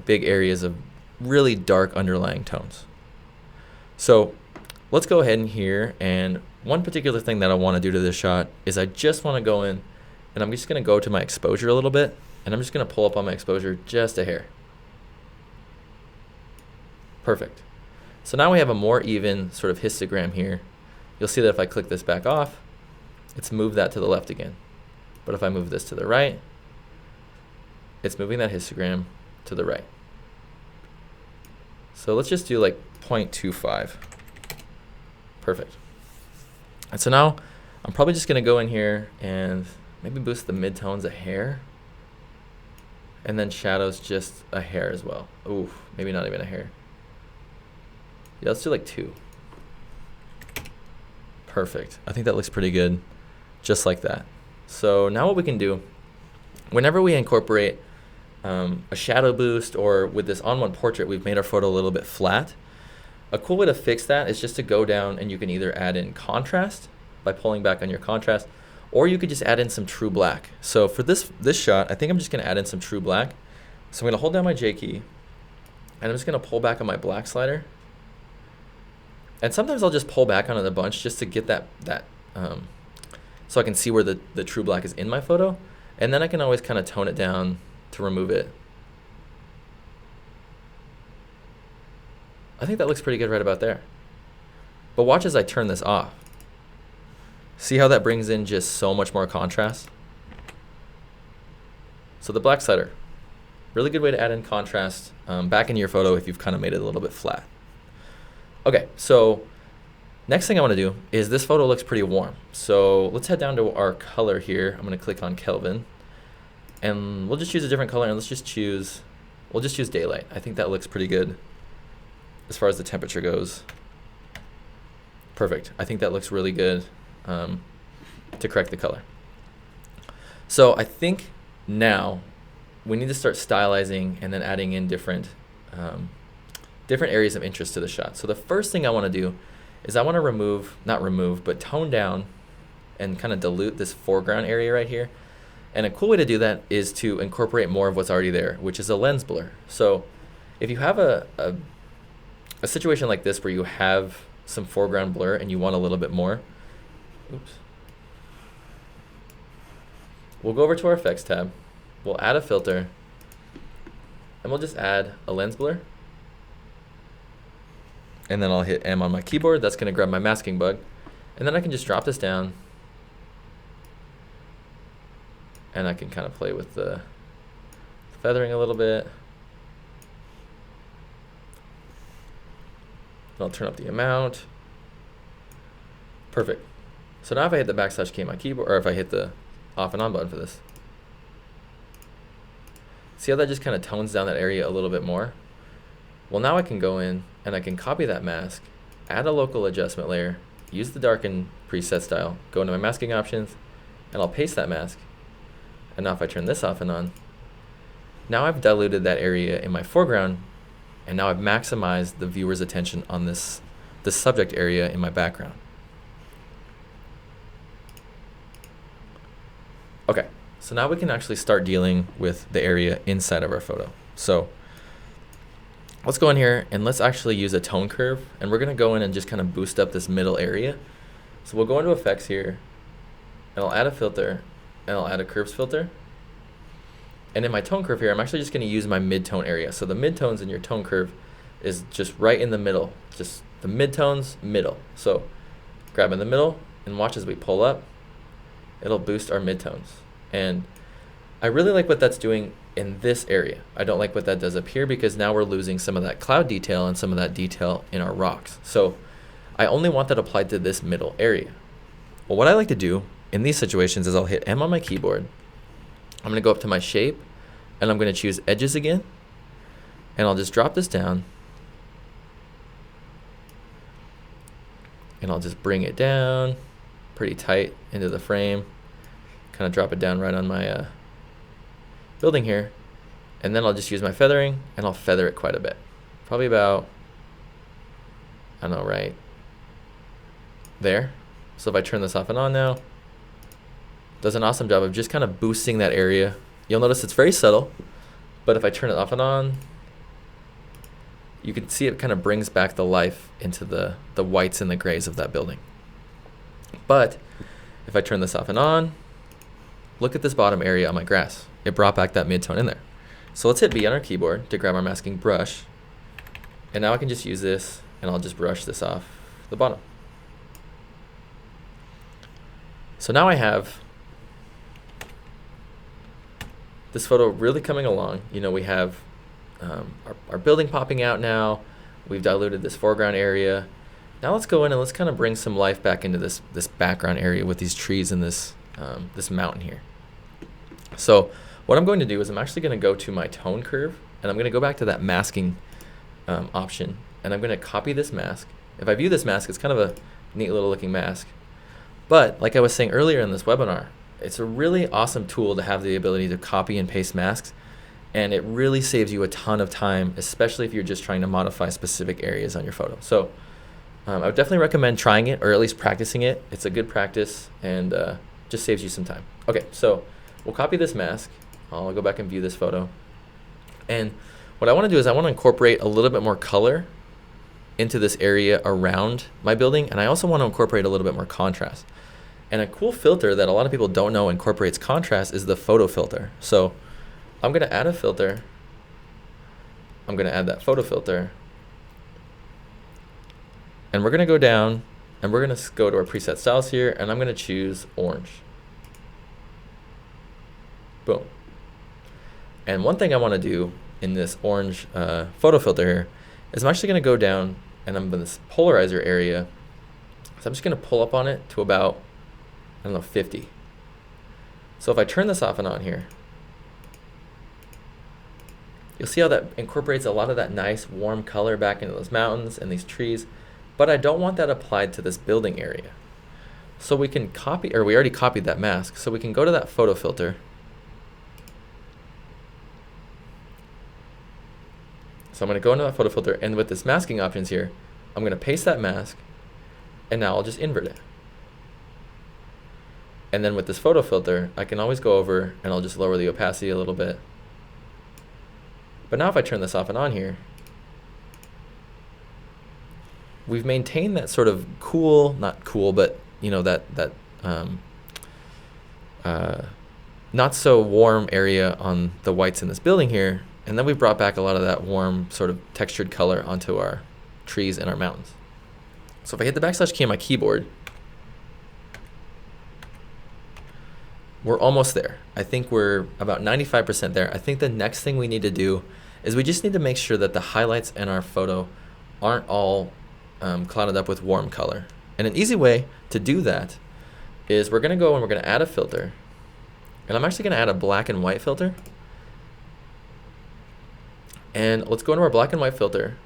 big areas of really dark underlying tones. So let's go ahead in here, and one particular thing that I want to do to this shot is I just want to go in, and I'm just going to go to my exposure a little bit, and I'm just going to pull up on my exposure just a hair. Perfect. So now we have a more even sort of histogram here. You'll see that if I click this back off, it's moved that to the left again. But if I move this to the right, it's moving that histogram to the right. So let's just do like 0.25. Perfect. And so now I'm probably just going to go in here and maybe boost the midtones a hair. And then shadows just a hair as well. Ooh, maybe not even a hair. Yeah, let's do like 2. Perfect. I think that looks pretty good, just like that. So now what we can do, whenever we incorporate a shadow boost, or with this ON1 portrait, we've made our photo a little bit flat. A cool way to fix that is just to go down, and you can either add in contrast by pulling back on your contrast, or you could just add in some true black. So for this shot, I think I'm just going to add in some true black. So I'm going to hold down my J key, and I'm just going to pull back on my black slider. And sometimes I'll just pull back on it a bunch just to get that so I can see where the true black is in my photo. And then I can always kind of tone it down to remove it. I think that looks pretty good right about there. But watch as I turn this off. See how that brings in just so much more contrast? So the black slider, really good way to add in contrast back into your photo if you've kind of made it a little bit flat. Okay, so next thing I want to do is, this photo looks pretty warm. So let's head down to our color here. I'm going to click on Kelvin, and we'll just choose a different color, and we'll just choose daylight. I think that looks pretty good as far as the temperature goes. Perfect. I think that looks really good to correct the color. So I think now we need to start stylizing and then adding in different areas of interest to the shot. So the first thing I want to do is I want to but tone down and kind of dilute this foreground area right here. And a cool way to do that is to incorporate more of what's already there, which is a lens blur. So if you have a situation like this where you have some foreground blur and you want a little bit more, we'll go over to our effects tab, we'll add a filter, and we'll just add a lens blur. And then I'll hit M on my keyboard. That's going to grab my masking bug. And then I can just drop this down. And I can kind of play with the feathering a little bit. And I'll turn up the amount. Perfect. So now if I hit the \K on my keyboard, or if I hit the off and on button for this, see how that just kind of tones down that area a little bit more? Well, now I can go in and I can copy that mask, add a local adjustment layer, use the darken preset style, go into my masking options, and I'll paste that mask. And now if I turn this off and on, now I've diluted that area in my foreground, and now I've maximized the viewer's attention on this subject area in my background. Okay, so now we can actually start dealing with the area inside of our photo. So let's go in here and let's actually use a tone curve, and we're going to go in and just kind of boost up this middle area. So we'll go into effects here, and I'll add a filter, and I'll add a curves filter. And in my tone curve here, I'm actually just going to use my mid-tone area. So the midtones in your tone curve is just right in the middle, just the midtones, middle. So grab in the middle and watch as we pull up, it'll boost our midtones. And I really like what that's doing in this area. I don't like what that does up here, because now we're losing some of that cloud detail and some of that detail in our rocks. So I only want that applied to this middle area. Well, what I like to do in these situations is I'll hit M on my keyboard. I'm going to go up to my shape, and I'm going to choose edges again, and I'll just drop this down, and I'll just bring it down pretty tight into the frame, kind of drop it down right on my building here, and then I'll just use my feathering, and I'll feather it quite a bit, probably about, I don't know, right there. So if I turn this off and on now, does an awesome job of just kind of boosting that area. You'll notice it's very subtle, but if I turn it off and on, you can see it kind of brings back the life into the whites and the grays of that building. But if I turn this off and on, look at this bottom area on my grass. It brought back that mid-tone in there. So let's hit B on our keyboard to grab our masking brush. And now I can just use this, and I'll just brush this off the bottom. So now I have this photo really coming along. You know, we have our building popping out now. We've diluted this foreground area. Now let's go in and let's kind of bring some life back into this background area with these trees and this mountain here. So what I'm going to do is I'm actually going to go to my tone curve, and I'm going to go back to that masking option, and I'm going to copy this mask. If I view this mask, it's kind of a neat little looking mask. But like I was saying earlier in this webinar, it's a really awesome tool to have the ability to copy and paste masks, and it really saves you a ton of time, especially if you're just trying to modify specific areas on your photo. So I would definitely recommend trying it, or at least practicing it. It's a good practice, and just saves you some time. Okay, so we'll copy this mask. I'll go back and view this photo. And what I want to do is I want to incorporate a little bit more color into this area around my building, and I also want to incorporate a little bit more contrast. And a cool filter that a lot of people don't know incorporates contrast is the photo filter. So I'm going to add a filter. I'm going to add that photo filter. And we're going to go down, and we're going to go to our preset styles here, and I'm going to choose orange. Boom. And one thing I want to do in this orange photo filter here is I'm actually going to go down, and I'm in this polarizer area. So I'm just going to pull up on it to about, I don't know, 50. So if I turn this off and on here, you'll see how that incorporates a lot of that nice warm color back into those mountains and these trees, but I don't want that applied to this building area. So we can copy, or we already copied that mask, so we can go to that photo filter. So I'm going to go into that photo filter, and with this masking options here, I'm going to paste that mask, and now I'll just invert it. And then with this photo filter, I can always go over and I'll just lower the opacity a little bit. But now if I turn this off and on here, we've maintained that sort of cool, not cool, but you know, that not so warm area on the whites in this building here. And then we've brought back a lot of that warm sort of textured color onto our trees and our mountains. So if I hit the backslash key on my keyboard, we're almost there. I think we're about 95% there. I think the next thing we need to do is we just need to make sure that the highlights in our photo aren't all clouded up with warm color. And an easy way to do that is we're gonna go and we're gonna add a filter. And I'm actually gonna add a black and white filter. And let's go into our black and white filter.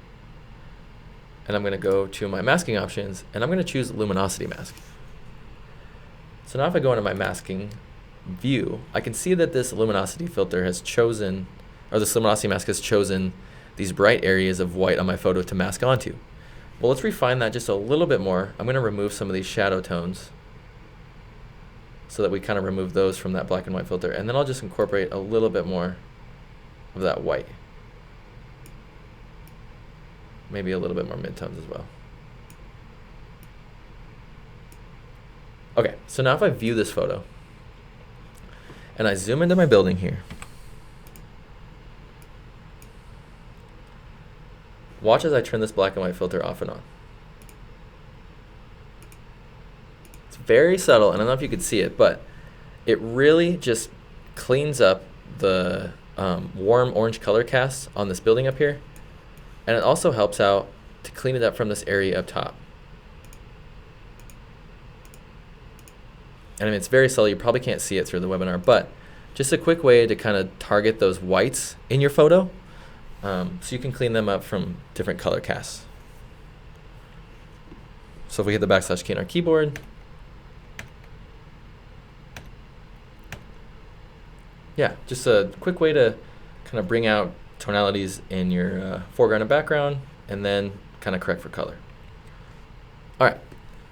And I'm gonna go to my masking options, and I'm gonna choose luminosity mask. So now if I go into my masking view, I can see that this luminosity filter has chosen, or this luminosity mask has chosen these bright areas of white on my photo to mask onto. Well, let's refine that just a little bit more. I'm gonna remove some of these shadow tones so that we kind of remove those from that black and white filter, and then I'll just incorporate a little bit more of that white. Maybe a little bit more midtones as well. Okay, so now if I view this photo and I zoom into my building here, watch as I turn this black and white filter off and on. It's very subtle, and I don't know if you can see it, but it really just cleans up the warm orange color cast on this building up here. And it also helps out to clean it up from this area up top. And I mean, it's very subtle. You probably can't see it through the webinar, but just a quick way to kind of target those whites in your photo, so you can clean them up from different color casts. So if we hit the backslash key on our keyboard, yeah, just a quick way to kind of bring out tonalities in your foreground and background, and then kind of correct for color. All right,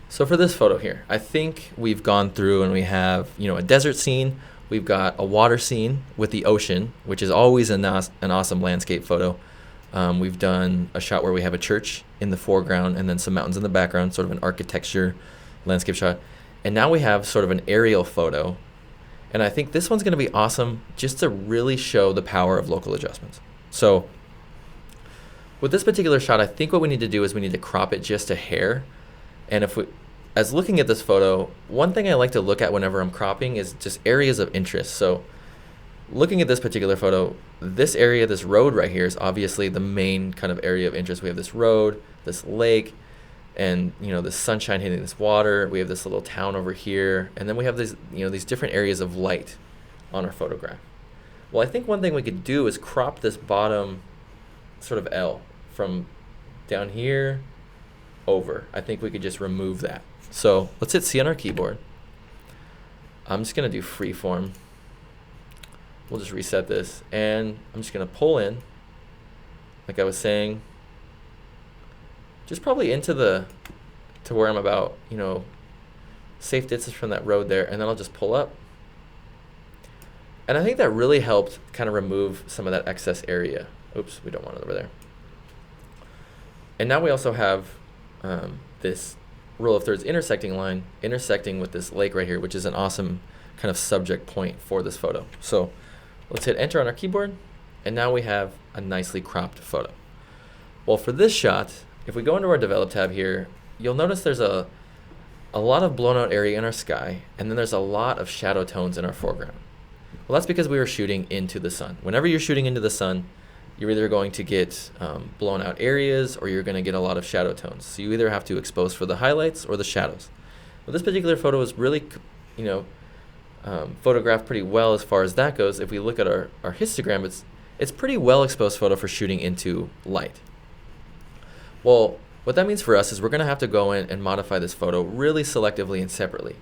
so for this photo here, I think we've gone through and we have, you know, a desert scene. We've got a water scene with the ocean, which is always an awesome landscape photo. We've done a shot where we have a church in the foreground and then some mountains in the background, sort of an architecture landscape shot. And now we have sort of an aerial photo. And I think this one's going to be awesome just to really show the power of local adjustments. So with this particular shot, I think what we need to do is we need to crop it just a hair. And as looking at this photo, one thing I like to look at whenever I'm cropping is just areas of interest. So looking at this particular photo, this area, this road right here is obviously the main kind of area of interest. We have this road, this lake, and you know, the sunshine hitting this water. We have this little town over here, and then we have these, you know, these different areas of light on our photograph. Well, I think one thing we could do is crop this bottom sort of L from down here over. I think we could just remove that. So let's hit C on our keyboard. I'm just going to do freeform. We'll just reset this, and I'm just going to pull in, like I was saying, just probably into to where I'm about, you know, safe distance from that road there, and then I'll just pull up. And I think that really helped kind of remove some of that excess area. Oops, we don't want it over there. And now we also have this rule of thirds intersecting line intersecting with this lake right here, which is an awesome kind of subject point for this photo. So let's hit enter on our keyboard, and now we have a nicely cropped photo. Well, for this shot, if we go into our develop tab here, you'll notice there's a lot of blown out area in our sky, and then there's a lot of shadow tones in our foreground. Well, that's because we were shooting into the sun. Whenever you're shooting into the sun, you're either going to get blown out areas, or you're going to get a lot of shadow tones. So you either have to expose for the highlights or the shadows. Well, this particular photo is really, you know, photographed pretty well as far as that goes. If we look at our histogram, it's pretty well exposed photo for shooting into light. Well, what that means for us is we're going to have to go in and modify this photo really selectively and separately.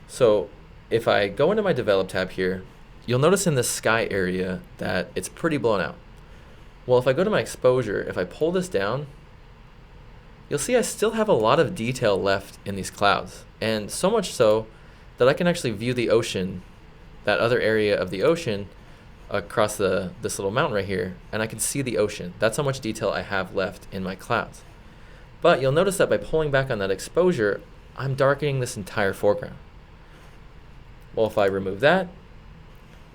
So if I go into my develop tab here, you'll notice in this sky area that it's pretty blown out. Well, if I go to my exposure, if I pull this down, you'll see I still have a lot of detail left in these clouds. And so much so that I can actually view the ocean, that other area of the ocean across this little mountain right here, and I can see the ocean. That's how much detail I have left in my clouds. But you'll notice that by pulling back on that exposure, I'm darkening this entire foreground. Well, if I remove that,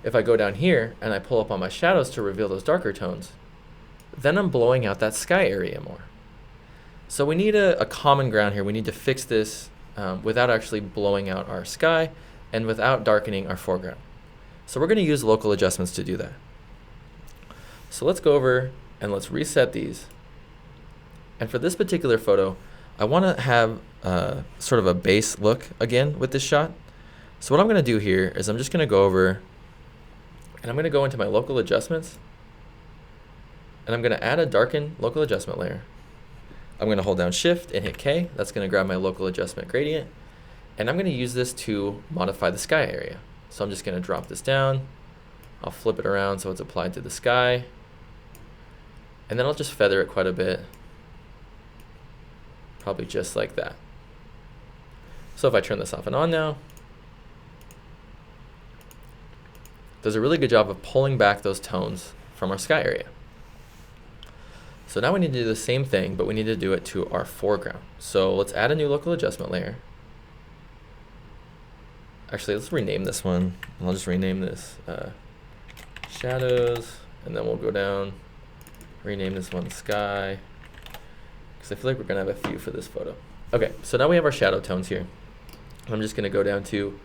if I go down here and I pull up on my shadows to reveal those darker tones, then I'm blowing out that sky area more. So we need a common ground here. We need to fix this without actually blowing out our sky and without darkening our foreground. So we're going to use local adjustments to do that. So let's go over and let's reset these. And for this particular photo, I want to have sort of a base look again with this shot. So what I'm going to do here is I'm just going to go over and I'm going to go into my local adjustments, and I'm going to add a darken local adjustment layer. I'm going to hold down Shift and hit K. That's going to grab my local adjustment gradient, and I'm going to use this to modify the sky area. So I'm just going to drop this down. I'll flip it around so it's applied to the sky, and then I'll just feather it quite a bit, probably just like that. So if I turn this off and on now, does a really good job of pulling back those tones from our sky area. So now we need to do the same thing, but we need to do it to our foreground. So let's add a new local adjustment layer. Actually, let's rename this one. I'll just rename this shadows, and then we'll go down, rename this one sky, because I feel like we're going to have a few for this photo. Okay, so now we have our shadow tones here. I'm just going to go down to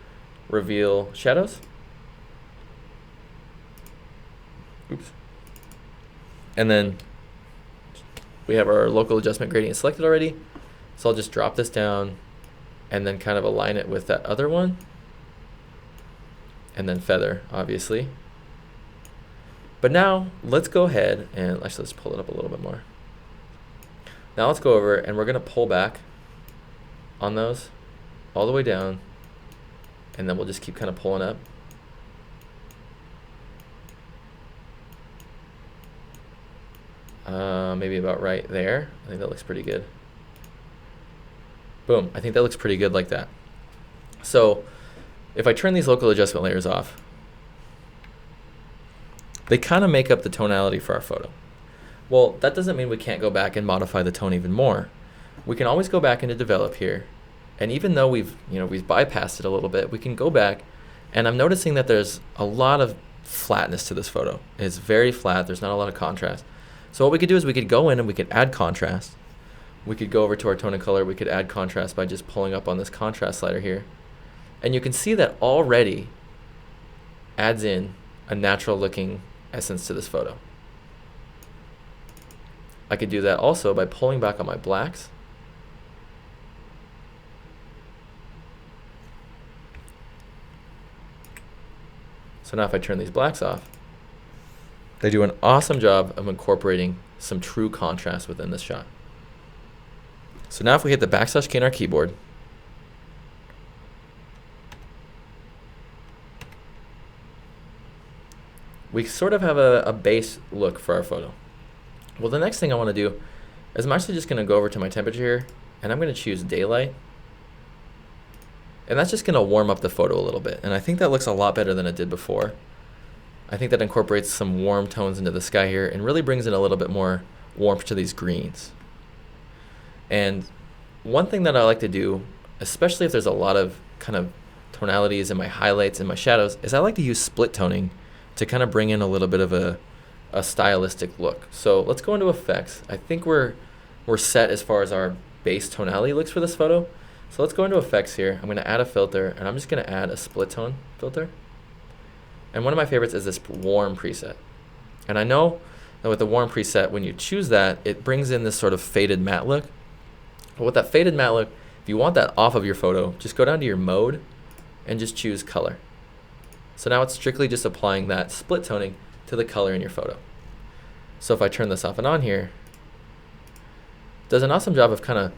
reveal shadows. Oops. And then we have our local adjustment gradient selected already. So I'll just drop this down and then kind of align it with that other one. and then feather, obviously. But now let's go ahead and actually let's pull it up a little bit more. Now let's go over and we're gonna pull back on those all the way down, and then we'll just keep kind of pulling up. Maybe about right there. I think that looks pretty good. Boom, I think that looks pretty good like that. So if I turn these local adjustment layers off, they kind of make up the tonality for our photo. Well, that doesn't mean we can't go back and modify the tone even more. We can always go back into develop here, and even though we've bypassed it a little bit, we can go back, and I'm noticing that there's a lot of flatness to this photo. It's very flat, there's not a lot of contrast. So what we could do is we could go in and we could add contrast. We could go over to our tone and color, we could add contrast by just pulling up on this contrast slider here. And you can see that already adds in a natural looking essence to this photo. I could do that also by pulling back on my blacks. So now if I turn these blacks off, they do an awesome job of incorporating some true contrast within this shot. So now if we hit the \K on our keyboard, we sort of have a base look for our photo. Well, the next thing I want to do is I'm actually just going to go over to my temperature here, and I'm going to choose daylight. And that's just going to warm up the photo a little bit. And I think that looks a lot better than it did before. I think that incorporates some warm tones into the sky here and really brings in a little bit more warmth to these greens. And one thing that I like to do, especially if there's a lot of kind of tonalities in my highlights and my shadows, is I like to use split toning to kind of bring in a little bit of a stylistic look. So let's go into effects. I think we're set as far as our base tonality looks for this photo. So let's go into effects here. I'm going to add a filter, and I'm just going to add a split tone filter. And one of my favorites is this warm preset. And I know that with the warm preset, when you choose that, it brings in this sort of faded matte look. But with that faded matte look, if you want that off of your photo, just go down to your mode and just choose color. So now it's strictly just applying that split toning to the color in your photo. So if I turn this off and on here, it does an awesome job of kind of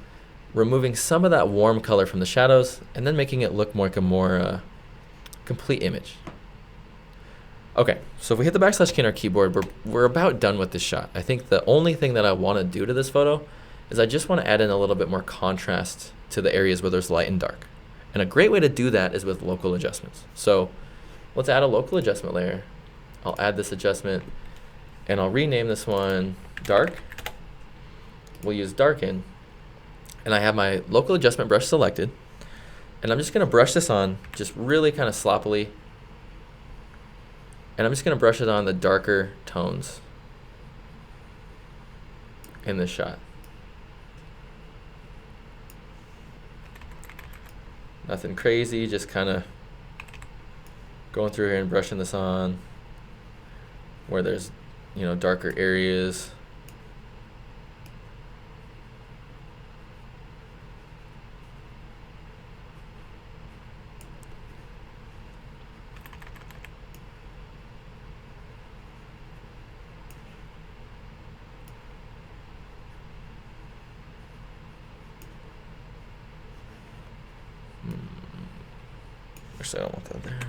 removing some of that warm color from the shadows and then making it look more like a more complete image. Okay, so if we hit the \K on our keyboard, we're about done with this shot. I think the only thing that I want to do to this photo is I just want to add in a little bit more contrast to the areas where there's light and dark. And a great way to do that is with local adjustments. So let's add a local adjustment layer. I'll add this adjustment, and I'll rename this one dark. We'll use darken, and I have my local adjustment brush selected, and I'm just going to brush this on just really kind of sloppily, and I'm just going to brush it on the darker tones in this shot. Nothing crazy, just kind of going through here and brushing this on where there's, darker areas. Actually, I don't want that there.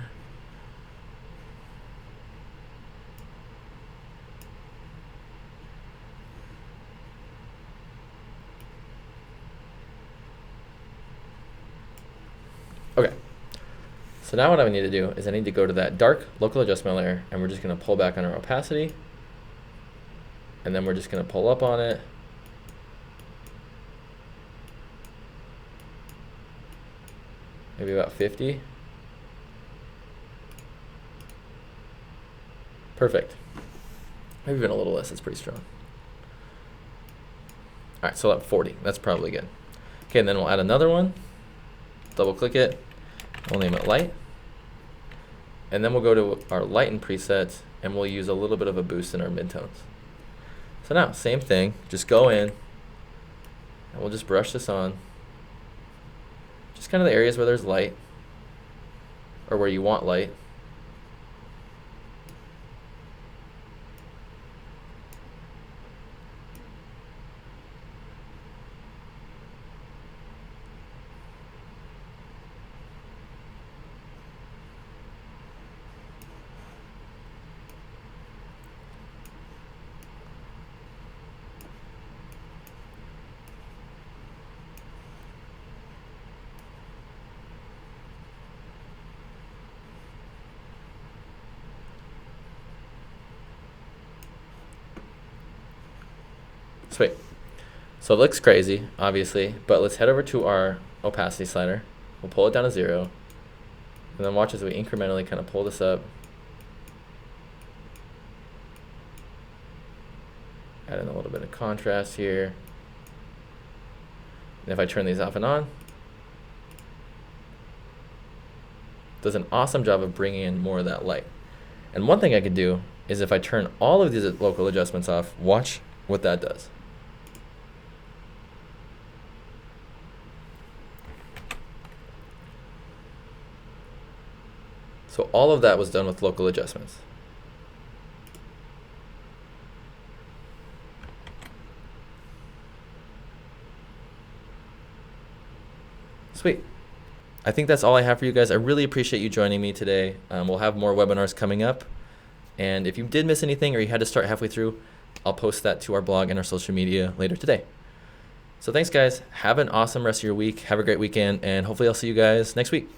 Okay, so now what I need to do is I need to go to that dark local adjustment layer, and we're just going to pull back on our opacity, and then we're just going to pull up on it. Maybe about 50. Perfect. Maybe even a little less, it's pretty strong. All right, so at 40, that's probably good. Okay, and then we'll add another one. Double click it, we'll name it light. And then we'll go to our lighten preset, and we'll use a little bit of a boost in our midtones. So now, same thing, just go in, and we'll just brush this on. Just kind of the areas where there's light, or where you want light. Sweet. So it looks crazy, obviously, but let's head over to our opacity slider. We'll pull it down to 0, and then watch as we incrementally kind of pull this up. Add in a little bit of contrast here. And if I turn these off and on, does an awesome job of bringing in more of that light. And one thing I could do is if I turn all of these local adjustments off, watch what that does. So all of that was done with local adjustments. Sweet. I think that's all I have for you guys. I really appreciate you joining me today. We'll have more webinars coming up. And if you did miss anything or you had to start halfway through, I'll post that to our blog and our social media later today. So thanks, guys. Have an awesome rest of your week. Have a great weekend. And hopefully I'll see you guys next week.